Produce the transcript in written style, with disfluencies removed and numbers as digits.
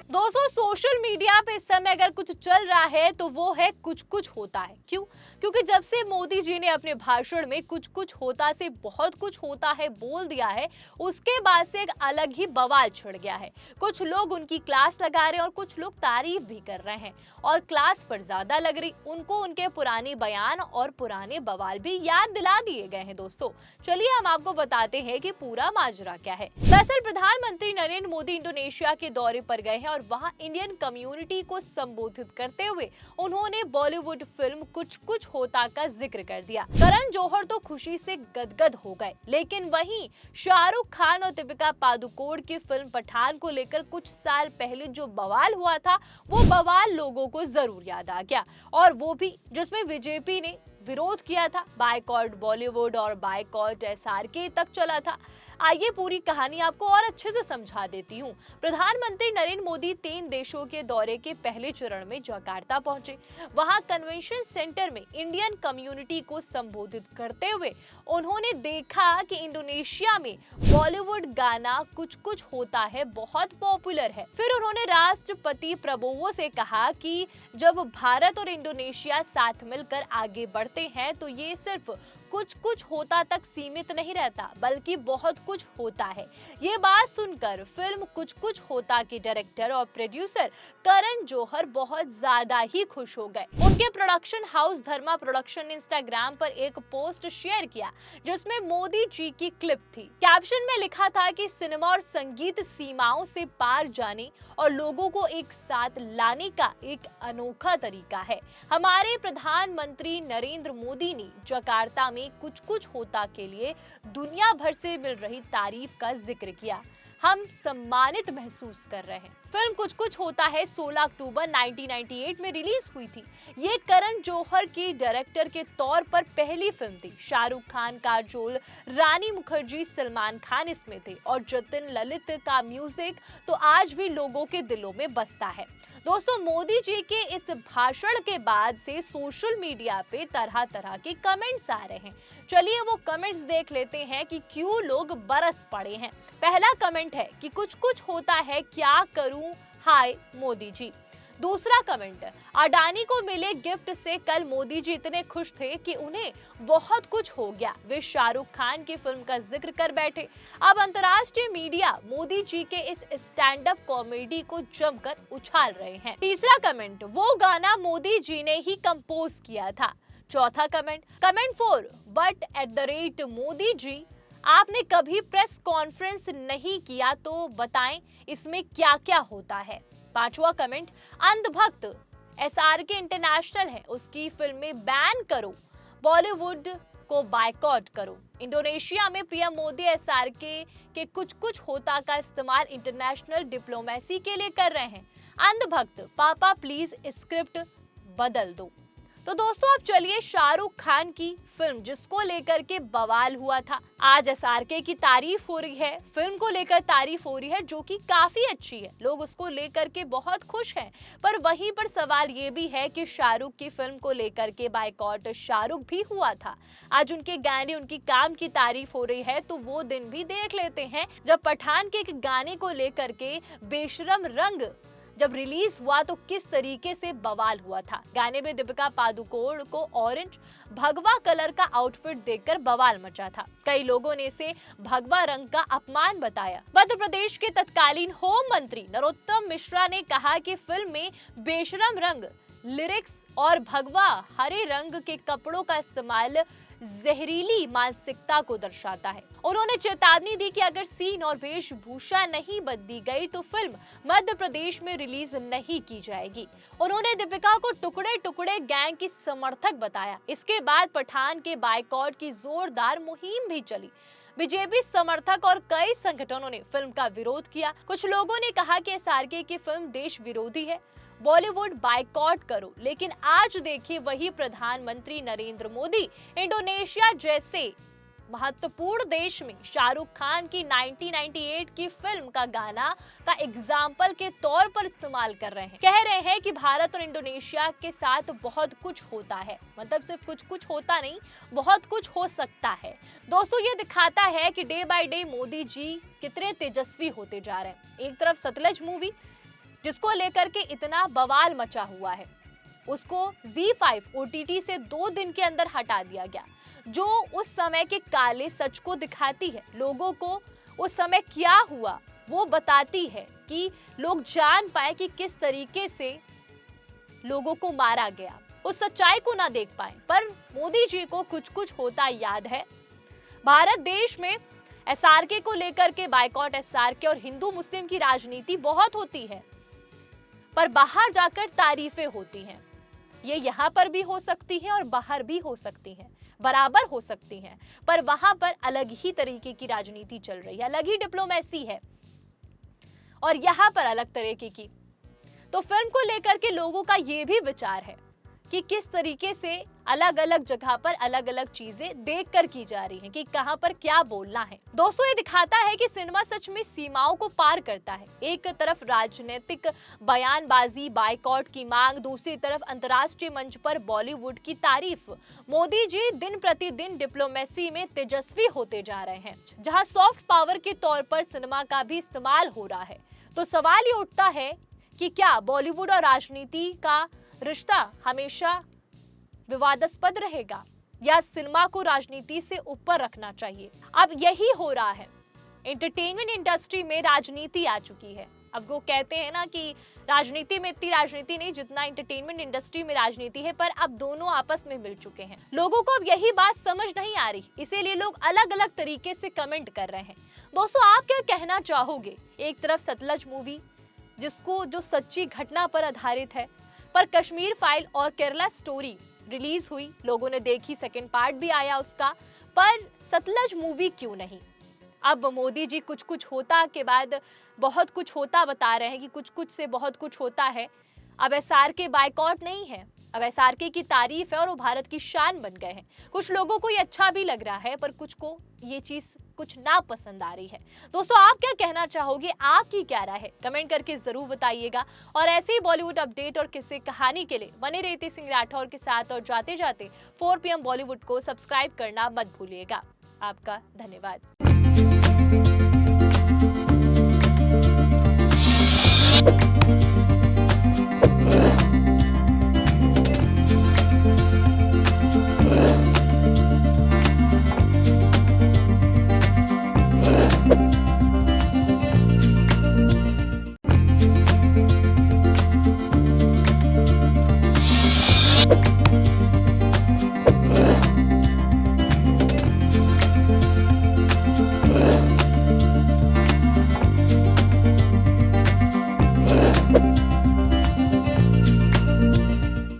दोस्तों social media पे इस समय अगर कुछ चल रहा है तो वो है कुछ कुछ होता है। क्यों? क्योंकि जब से मोदी जी ने अपने भाषण में कुछ कुछ होता से बहुत कुछ होता है बोल दिया है, उसके बाद से एक अलग ही बवाल छिड़ गया है। कुछ लोग उनकी क्लास लगा रहे हैं और कुछ लोग तारीफ भी कर रहे हैं, और क्लास पर ज्यादा लग रही उनको उनके पुराने बयान और पुराने बवाल भी याद दिला दिए गए हैं। दोस्तों चलिए हम आपको बताते हैं कि पूरा माजरा क्या है। दरअसल प्रधानमंत्री नरेंद्र मोदी इंडोनेशिया के दौरे पर गए हैं और वहां इंडियन कम्युनिटी को संबोधित करते हुए उन्होंने बॉलीवुड फिल्म कुछ कुछ होता का जिक्र कर दिया। करण जौहर तो खुशी से गदगद हो गए, लेकिन वहीं शाहरुख खान और दीपिका पादुकोण की फिल्म पठान को लेकर कुछ साल पहले जो बवाल हुआ था, वो बवाल लोगों को जरूर याद आ गया, और वो भी जिसमें बीजेपी ने विरोध किया था। बायकॉट बॉलीवुड और बायकॉट एसआरके तक चला था। आइए पूरी कहानी आपको और अच्छे से समझा देती हूँ। प्रधानमंत्री नरेंद्र मोदी 3 देशों के दौरे के पहले चरण में जकार्ता पहुंचे। वहां कन्वेंशन सेंटर में इंडियन कम्युनिटी को संबोधित करते हुए उन्होंने देखा कि इंडोनेशिया में बॉलीवुड गाना कुछ कुछ होता है बहुत पॉपुलर है। फिर उन्होंने राष्ट्रपति प्रबोवो से कहा कि जब भारत और इंडोनेशिया साथ मिलकर आगे बढ़ते हैं तो ये सिर्फ कुछ कुछ होता तक सीमित नहीं रहता, बल्कि बहुत कुछ होता है। ये बात सुनकर फिल्म कुछ कुछ होता के डायरेक्टर और प्रोड्यूसर करण जौहर बहुत ज्यादा ही खुश हो गए। उनके प्रोडक्शन हाउस धर्मा प्रोडक्शन ने इंस्टाग्राम पर एक पोस्ट शेयर किया जिसमें मोदी जी की क्लिप थी। कैप्शन में लिखा था कि सिनेमा और संगीत सीमाओं से पार जाने और लोगों को एक साथ लाने का एक अनोखा तरीका है। हमारे प्रधानमंत्री नरेंद्र मोदी ने जकार्ता में कुछ कुछ होता के लिए दुनिया भर से मिल रही तारीफ का जिक्र किया। हम सम्मानित महसूस कर रहे हैं। फिल्म कुछ कुछ होता है 16 अक्टूबर 1998 में रिलीज हुई थी। ये करण जौहर की डायरेक्टर के तौर पर पहली फिल्म थी। शाहरुख खान, काजोल, रानी मुखर्जी, सलमान खान इसमें थे, और जतिन ललित का म्यूजिक तो आज भी लोगों के दिलों में बसता है। दोस्तों मोदी जी के इस भाषण के बाद से सोशल मीडिया पे तरह तरह के कमेंट्स आ रहे हैं। चलिए वो कमेंट्स देख लेते हैं कि क्यों लोग बरस पड़े हैं। पहला कमेंट है कि कुछ कुछ होता है, क्या करूं, हाय मोदी जी। दूसरा कमेंट, अडानी को मिले गिफ्ट से कल मोदी जी इतने खुश थे कि उन्हें बहुत कुछ हो गया। वे शाहरुख खान की फिल्म का जिक्र कर बैठे। अब अंतर्राष्ट्रीय मीडिया मोदी जी के इस स्टैंड अप कॉमेडी को जमकर उछाल रहे हैं। तीसरा कमेंट, वो गाना मोदी जी ने ही कंपोज किया था। चौथा comment, comment 4, but at the rate Modi ji, आपने कभी प्रेस कॉन्फ्रेंस नहीं किया तो बताएं इसमें क्या क्या होता है। पांचवा कमेंट, अंधभक्त एसआरके इंटरनेशनल है, उसकी फिल्में बैन करो, बॉलीवुड को बायकॉट करो। इंडोनेशिया में पीएम मोदी एसआरके के कुछ कुछ होता का इस्तेमाल इंटरनेशनल डिप्लोमेसी के लिए कर रहे हैं। अंधभक्त, पापा प्लीज स्क्रिप्ट बदल दो। तो दोस्तों अब चलिए शाहरुख खान की फिल्म जिसको लेकर के बवाल हुआ था, आज एसआरके की तारीफ हो रही है, फिल्म को लेकर तारीफ हो रही है जो कि काफी अच्छी है, लोग उसको लेकर के बहुत खुश हैं। पर वहीं पर सवाल ये भी है कि शाहरुख की फिल्म को लेकर के बायकॉट शाहरुख भी हुआ था। आज उनके गाने, उनकी काम की तारीफ हो रही है, तो वो दिन भी देख लेते हैं जब पठान के एक गाने को लेकर के बेशरम रंग जब रिलीज हुआ तो किस तरीके से बवाल हुआ था। गाने में दीपिका पादुकोण को ऑरेंज भगवा कलर का आउटफिट देखकर बवाल मचा था। कई लोगों ने इसे भगवा रंग का अपमान बताया। मध्य प्रदेश के तत्कालीन होम मंत्री नरोत्तम मिश्रा ने कहा कि फिल्म में बेशरम रंग, लिरिक्स और भगवा हरे रंग के कपड़ों का इस्तेमाल जहरीली मानसिकता को दर्शाता है। उन्होंने चेतावनी दी कि अगर सीन और वेशभूषा नहीं बदली गई तो फिल्म मध्य प्रदेश में रिलीज नहीं की जाएगी। उन्होंने दीपिका को टुकड़े टुकड़े गैंग की समर्थक बताया। इसके बाद पठान के बायकॉट की जोरदार मुहिम भी चली। बीजेपी समर्थक और कई संगठनों ने फिल्म का विरोध किया। कुछ लोगों ने कहा कि एसआरके की फिल्म देश विरोधी है, बॉलीवुड बायकॉट करो। लेकिन आज देखिए वही प्रधानमंत्री नरेंद्र मोदी इंडोनेशिया जैसे महत्वपूर्ण देश में शाहरुख खान की 1998 की फिल्म का गाना का एग्जाम्पल के तौर पर इस्तेमाल कर रहे हैं। कह रहे हैं कि भारत और इंडोनेशिया के साथ बहुत कुछ होता है, मतलब सिर्फ कुछ कुछ होता नहीं, बहुत कुछ हो सकता है। दोस्तों ये दिखाता है कि day by day Modi ji कितने तेजस्वी होते जा रहे हैं। एक तरफ सतलज मूवी जिसको लेकर के इतना बवाल मचा हुआ है, उसको ZEE5 OTT से 2 दिन के अंदर हटा दिया गया, जो उस समय के काले सच को दिखाती है। लोगों को उस समय क्या हुआ वो बताती है कि लोग जान पाए कि किस तरीके से लोगों को मारा गया, उस सच्चाई को ना देख पाए। पर मोदी जी को कुछ कुछ होता याद है। भारत देश में SRK को लेकर के बायकॉट SRK और हिंदू मुस्लिम की राजनीति बहुत होती है, पर बाहर जाकर तारीफें होती हैं। ये यहाँ पर भी हो सकती है और बाहर भी हो सकती हैं, बराबर हो सकती हैं, पर वहां पर अलग ही तरीके की राजनीति चल रही है, अलग ही डिप्लोमेसी है, और यहाँ पर अलग तरीके की। तो फिल्म को लेकर के लोगों का ये भी विचार है कि किस तरीके से अलग अलग जगह पर अलग अलग चीजें देखकर की जा रही हैं कि कहां पर क्या बोलना है। दोस्तों, ये दिखाता है कि सिनेमा सच में सीमाओं को पार करता है। एक तरफ राजनीतिक बयानबाजी, बायकॉट की मांग, दूसरी तरफ अंतर्राष्ट्रीय मंच पर बॉलीवुड की तारीफ। मोदी जी दिन प्रतिदिन डिप्लोमेसी में तेजस्वी होते जा रहे हैं, जहां सॉफ्ट पावर के तौर पर सिनेमा का भी इस्तेमाल हो रहा है। तो सवाल ये उठता है कि क्या बॉलीवुड और राजनीति का रिश्ता हमेशा विवादास्पद रहेगा या सिनेमा को राजनीति से ऊपर रखना चाहिए? अब यही हो रहा है। एंटरटेनमेंट इंडस्ट्री में राजनीति आ चुकी है। अब वो कहते हैं ना कि राजनीति में इतनी राजनीति नहीं जितना एंटरटेनमेंट इंडस्ट्री में राजनीति है, पर अब दोनों आपस में मिल चुके हैं। लोगों को अब यही बात समझ नहीं आ रही, इसीलिए लोग अलग अलग तरीके से कमेंट कर रहे हैं। दोस्तों, आप क्या कहना चाहोगे? एक तरफ सतलज मूवी, जो सच्ची घटना पर आधारित है, पर कश्मीर फाइल और केरला स्टोरी रिलीज हुई, लोगों ने देखी, सेकंड पार्ट भी आया उसका, पर सतलज मूवी क्यों नहीं? अब मोदी जी कुछ कुछ होता के बाद बहुत कुछ होता बता रहे हैं कि कुछ कुछ से बहुत कुछ होता है। अब SRK बायकॉट नहीं है, अब SRK की तारीफ है और वो भारत की शान बन गए हैं। कुछ लोगों को ये अच्छा भी लग रहा है, पर कुछ को ये चीज कुछ ना पसंद आ रही है। दोस्तों, आप क्या कहना चाहोगे? आपकी क्या राय है? कमेंट करके जरूर बताइएगा। और ऐसे ही बॉलीवुड अपडेट और किस्से कहानी के लिए बने रहते सिंह राठौर के साथ, और जाते जाते 4 PM बॉलीवुड को सब्सक्राइब करना मत भूलिएगा। आपका धन्यवाद।